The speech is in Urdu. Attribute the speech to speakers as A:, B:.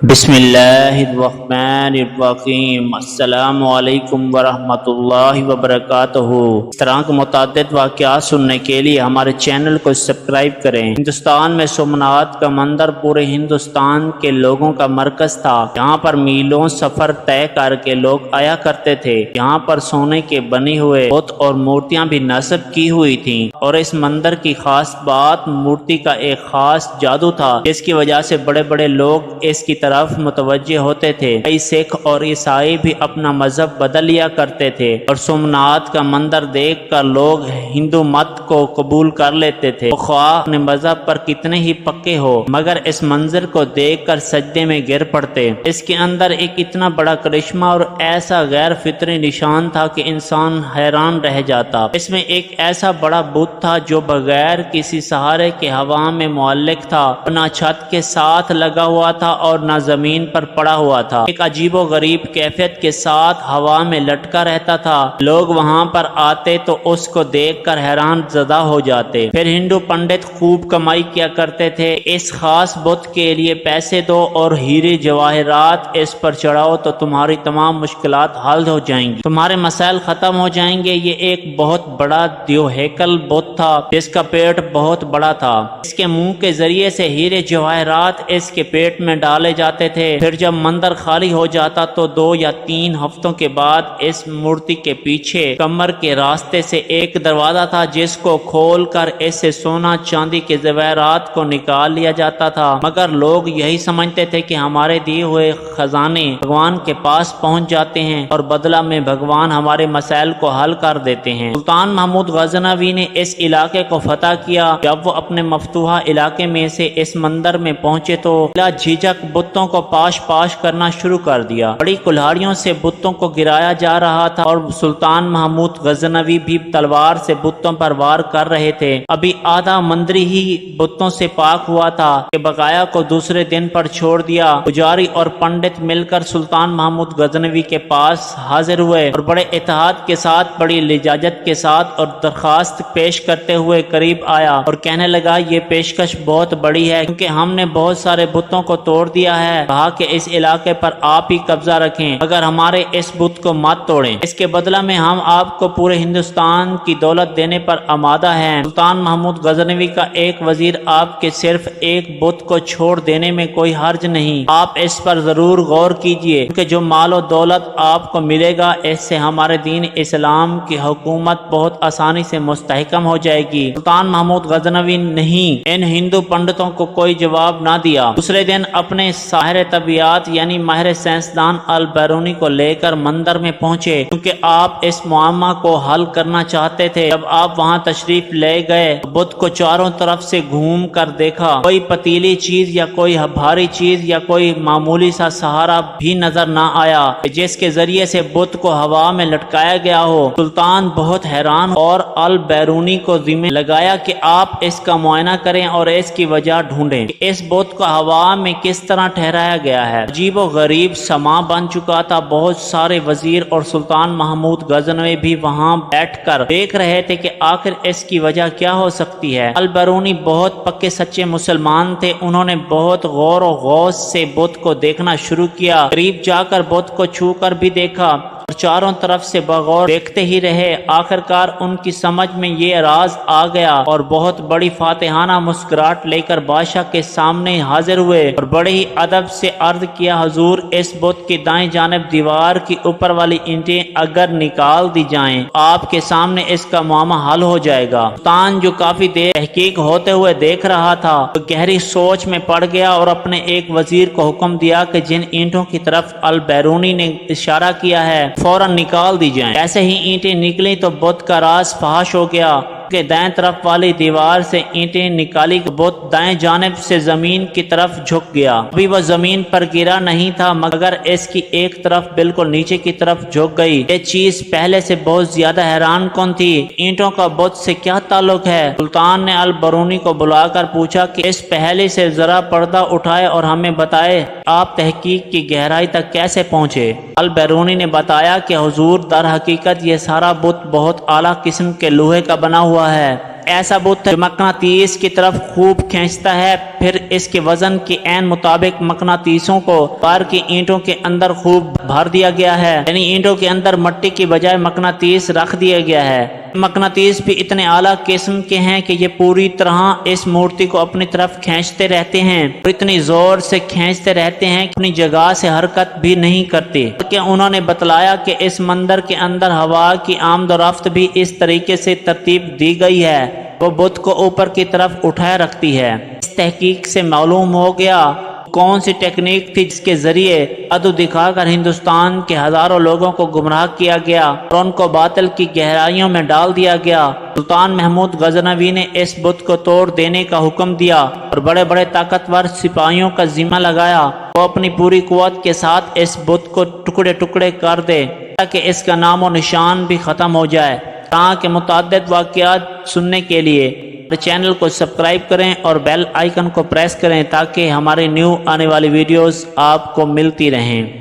A: بسم اللہ الرحمن الرحیم۔ السلام علیکم ورحمۃ اللہ وبرکاتہ۔ اس طرح کے متعدد واقعات سننے کے لیے ہمارے چینل کو سبسکرائب کریں۔ ہندوستان میں سومناتھ کا مندر پورے ہندوستان کے لوگوں کا مرکز تھا۔ یہاں پر میلوں سفر طے کر کے لوگ آیا کرتے تھے۔ یہاں پر سونے کے بنے ہوئے بت اور مورتیاں بھی نصب کی ہوئی تھیں، اور اس مندر کی خاص بات مورتی کا ایک خاص جادو تھا، جس کی وجہ سے بڑے بڑے لوگ اس کی طرف متوجہ ہوتے تھے۔ کئی سکھ اور عیسائی بھی اپنا مذہب بدل لیا کرتے تھے، اور سومناتھ کا مندر دیکھ کر لوگ ہندو مت کو قبول کر لیتے تھے۔ خواہ اپنے مذہب پر کتنے ہی پکے ہو، مگر اس منظر کو دیکھ کر سجدے میں گر پڑتے۔ اس کے اندر ایک اتنا بڑا کرشمہ اور ایسا غیر فطری نشان تھا کہ انسان حیران رہ جاتا۔ اس میں ایک ایسا بڑا بت تھا جو بغیر کسی سہارے کے ہوا میں معلق تھا، نہ چھت کے ساتھ لگا ہوا تھا اور نہ زمین پر پڑا ہوا تھا۔ ایک عجیب و غریب کیفیت کے ساتھ ہوا میں لٹکا رہتا تھا۔ لوگ وہاں پر آتے تو اس کو دیکھ کر حیران زدہ ہو جاتے۔ پھر ہندو پنڈت خوب کمائی کیا کرتے تھے۔ اس خاص بت کے لیے پیسے دو اور ہیرے جواہرات اس پر چڑھاؤ تو تمہاری تمام مشکلات حل ہو جائیں گی، تمہارے مسائل ختم ہو جائیں گے۔ یہ ایک بہت بڑا دیو ہیکل بت تھا جس کا پیٹ بہت بڑا تھا۔ اس کے منہ کے ذریعے سے ہیرے جواہرات اس کے پیٹ میں ڈالے جاتے تھے۔ پھر جب مندر خالی ہو جاتا تو 2 یا 3 ہفتوں کے بعد اس مورتی کے پیچھے کمر کے راستے سے ایک دروازہ تھا، جس کو کھول کر اس سے سونا چاندی کے زیورات کو نکال لیا جاتا تھا۔ مگر لوگ یہی سمجھتے تھے کہ ہمارے دیے ہوئے خزانے بھگوان کے پاس پہنچ جاتے ہیں اور بدلہ میں بھگوان ہمارے مسائل کو حل کر دیتے ہیں۔ سلطان محمود غزنوی نے اس علاقے کو فتح کیا۔ جب وہ اپنے مفتوحہ علاقے میں سے اس مندر میں پہنچے تو بلا جھجک بتوں کو پاش کرنا شروع کر دیا۔ بڑی کلہاڑیوں سے بتوں کو گرایا جا رہا تھا، اور سلطان محمود غزنوی بھی تلوار سے بتوں پر وار کر رہے تھے۔ ابھی آدھا مندری ہی بتوں سے پاک ہوا تھا کہ بقایا کو دوسرے دن پر چھوڑ دیا۔ پجاری اور پنڈت مل کر سلطان محمود غزنوی کے پاس حاضر ہوئے اور بڑے اتحاد کے ساتھ، بڑی لجاجت کے ساتھ اور درخواست پیش کرتے ہوئے قریب آیا اور کہنے لگا، یہ پیشکش بہت بڑی ہے، کیونکہ ہم نے بہت سارے بتوں کو توڑ دیا ہے۔ کہا کہ اس علاقے پر آپ ہی قبضہ رکھیں، مگر ہمارے اس بت کو مت توڑیں۔ اس کے بدلہ میں ہم آپ کو پورے ہندوستان کی دولت دینے پر آمادہ ہیں۔ سلطان محمود غزنوی کا ایک وزیر آپ کے صرف ایک بت کو چھوڑ دینے میں کوئی حرج نہیں، آپ اس پر ضرور غور کیجئے، کیونکہ جو مال و دولت آپ کو ملے گا، اس سے ہمارے دین اسلام کی حکومت بہت آسانی سے مستحکم ہو جائے گی۔ سلطان محمود غزنوی نہیں ان ہندو پنڈتوں کو کوئی جواب نہ دیا۔ دوسرے دن اپنے ساحر طبیعت یعنی ماہر سائنسدان البیرونی کو لے کر مندر میں پہنچے، کیونکہ آپ اس معمہ کو حل کرنا چاہتے تھے۔ جب آپ وہاں تشریف لے گئے، بت کو چاروں طرف سے گھوم کر دیکھا، کوئی پتیلی چیز یا کوئی بھاری چیز یا کوئی معمولی سا سہارا بھی نظر نہ آیا جس کے ذریعے سے بت کو ہوا میں لٹکایا گیا ہو۔ سلطان بہت حیران اور البیرونی کو ذمہ لگایا کہ آپ اس کا معائنہ کریں اور اس کی وجہ ڈھونڈیں کہ اس بت کو ہوا میں کس طرح ٹھہرایا گیا ہے۔ عجیب و غریب سما بن چکا تھا۔ بہت سارے وزیر اور سلطان محمود غزنوی بھی وہاں بیٹھ کر دیکھ رہے تھے کہ آخر اس کی وجہ کیا ہو سکتی ہے۔ البیرونی بہت پکے سچے مسلمان تھے۔ انہوں نے بہت غور و غوص سے بت کو دیکھنا شروع کیا۔ قریب جا کر بت کو چھو کر بھی دیکھا اور چاروں طرف سے بغور دیکھتے ہی رہے۔ آخرکار ان کی سمجھ میں یہ راز آ گیا اور بہت بڑی فاتحانہ مسکراہٹ لے کر بادشاہ کے سامنے حاضر ہوئے اور بڑے ہی ادب سے عرض کیا، حضور، اس بت کی دائیں جانب دیوار کی اوپر والی اینٹیں اگر نکال دی جائیں، آپ کے سامنے اس کا معاملہ حل ہو جائے گا۔ سلطان جو کافی دیر تحقیق ہوتے ہوئے دیکھ رہا تھا، وہ گہری سوچ میں پڑ گیا اور اپنے ایک وزیر کو حکم دیا کہ جن اینٹوں کی طرف البیرونی نے اشارہ کیا ہے فوراً نکال دی جائیں۔ ایسے ہی اینٹیں نکلیں تو بت کا راز فحش ہو گیا کہ دائیں طرف والی دیوار سے اینٹیں نکالی، بت دائیں جانب سے زمین کی طرف جھک گیا۔ ابھی وہ زمین پر گرا نہیں تھا، مگر اس کی ایک طرف بالکل نیچے کی طرف جھک گئی۔ یہ چیز پہلے سے بہت زیادہ حیران کن تھی۔ اینٹوں کا بت سے کیا تعلق ہے؟ سلطان نے البیرونی کو بلا کر پوچھا کہ اس پہلے سے ذرا پردہ اٹھائے اور ہمیں بتائے آپ تحقیق کی گہرائی تک کیسے پہنچے۔ البیرونی نے بتایا کہ حضور، در حقیقت یہ سارا بت بہت اعلیٰ قسم کے لوہے کا بنا ہوا ہے۔ ایسا بت ہے جو مقناطیس کی طرف خوب کھینچتا ہے، پھر اس کے وزن کے عین مطابق مقناطیسوں کو پار کی اینٹوں کے اندر خوب بھر دیا گیا ہے، یعنی اینٹوں کے اندر مٹی کی بجائے مقناطیس رکھ دیا گیا ہے۔ مقناطیس بھی اتنے اعلیٰ قسم کے ہیں کہ یہ پوری طرح اس مورتی کو اپنی طرف کھینچتے رہتے ہیں اور اتنی زور سے کھینچتے رہتے ہیں کہ اپنی جگہ سے حرکت بھی نہیں کرتے۔ کہ انہوں نے بتلایا کہ اس مندر کے اندر ہوا کی آمد و رفت بھی اس طریقے سے ترتیب دی گئی ہے، وہ بت کو اوپر کی طرف اٹھائے رکھتی ہے۔ اس تحقیق سے معلوم ہو گیا کون سی ٹیکنیک تھی جس کے ذریعے جادو دکھا کر ہندوستان کے ہزاروں لوگوں کو گمراہ کیا گیا اور ان کو باطل کی گہرائیوں میں ڈال دیا گیا۔ سلطان محمود غزنوی نے اس بت کو توڑ دینے کا حکم دیا اور بڑے بڑے طاقتور سپاہیوں کا ذمہ لگایا وہ اپنی پوری قوت کے ساتھ اس بت کو ٹکڑے ٹکڑے کر دے تاکہ اس کا نام و نشان بھی ختم ہو جائے۔ طرح کے متعدد واقعات سننے کے لیے چینل کو سبسکرائب کریں اور بیل آئیکن کو پریس کریں تاکہ ہماری نیو آنے والی ویڈیوز آپ کو ملتی رہیں۔